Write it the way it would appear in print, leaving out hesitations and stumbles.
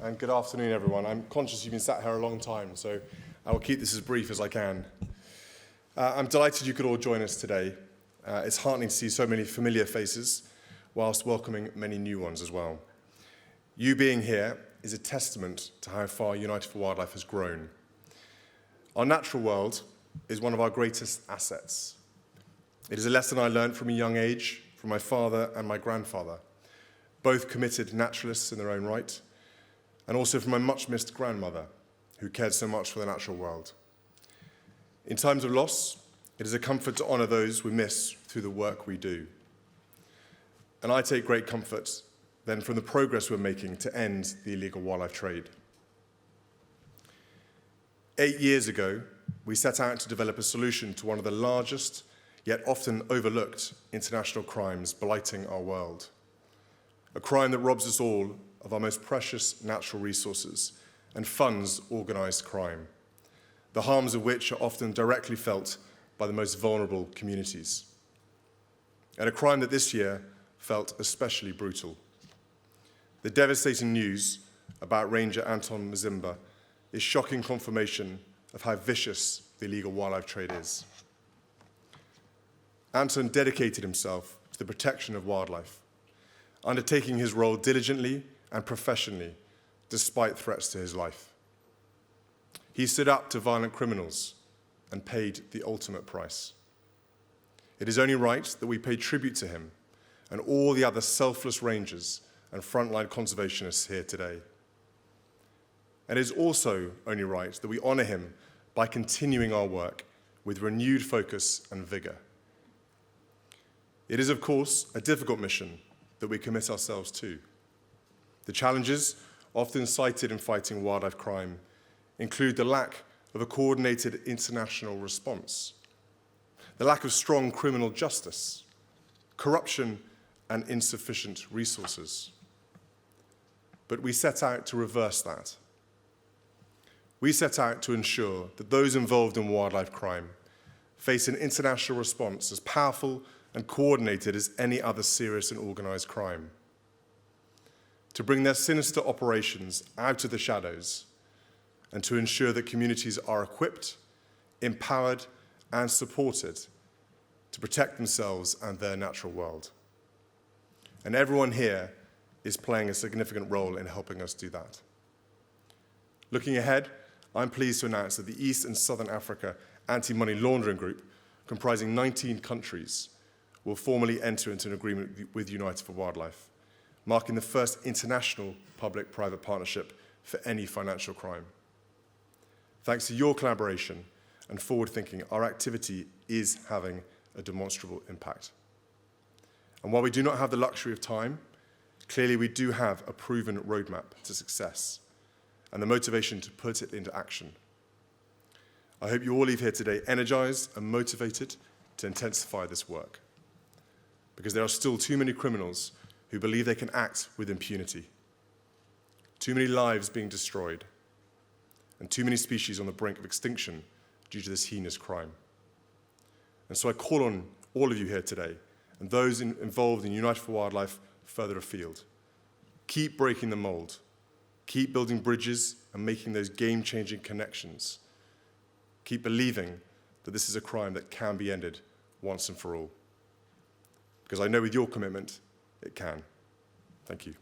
and good afternoon, everyone. I'm conscious you've been sat here a long time, so I will keep this as brief as I can. I'm delighted you could all join us today. It's heartening to see so many familiar faces, whilst welcoming many new ones as well. You being here is a testament to how far United for Wildlife has grown. Our natural world is one of our greatest assets. It is a lesson I learned from a young age from my father and my grandfather, both committed naturalists in their own right, and also from my much-missed grandmother, who cared so much for the natural world. In times of loss, it is a comfort to honour those we miss through the work we do. And I take great comfort then from the progress we're making to end the illegal wildlife trade. 8 years ago, we set out to develop a solution to one of the largest, yet often overlooked, international crimes blighting our world. A crime that robs us all of our most precious natural resources and funds organised crime, the harms of which are often directly felt by the most vulnerable communities. And a crime that this year felt especially brutal. The devastating news about Ranger Anton Mzimba is shocking confirmation of how vicious the illegal wildlife trade is. Anton dedicated himself to the protection of wildlife, undertaking his role diligently and professionally, despite threats to his life. He stood up to violent criminals and paid the ultimate price. It is only right that we pay tribute to him and all the other selfless rangers and frontline conservationists here today. And it is also only right that we honour him by continuing our work with renewed focus and vigour. It is, of course, a difficult mission that we commit ourselves to. The challenges often cited in fighting wildlife crime include the lack of a coordinated international response, the lack of strong criminal justice, corruption, and insufficient resources. But we set out to reverse that. We set out to ensure that those involved in wildlife crime face an international response as powerful and coordinated as any other serious and organised crime, to bring their sinister operations out of the shadows and to ensure that communities are equipped, empowered, and supported to protect themselves and their natural world. And everyone here is playing a significant role in helping us do that. Looking ahead, I'm pleased to announce that the East and Southern Africa Anti-Money Laundering Group, comprising 19 countries, will formally enter into an agreement with United for Wildlife, marking the first international public-private partnership for any financial crime. Thanks to your collaboration and forward thinking, our activity is having a demonstrable impact. And while we do not have the luxury of time, clearly we do have a proven roadmap to success and the motivation to put it into action. I hope you all leave here today energized and motivated to intensify this work, because there are still too many criminals who believe they can act with impunity, too many lives being destroyed, and too many species on the brink of extinction due to this heinous crime. And so I call on all of you here today, and those involved in United for Wildlife further afield. Keep breaking the mold. Keep building bridges and making those game-changing connections. Keep believing that this is a crime that can be ended once and for all. Because I know with your commitment, it can. Thank you.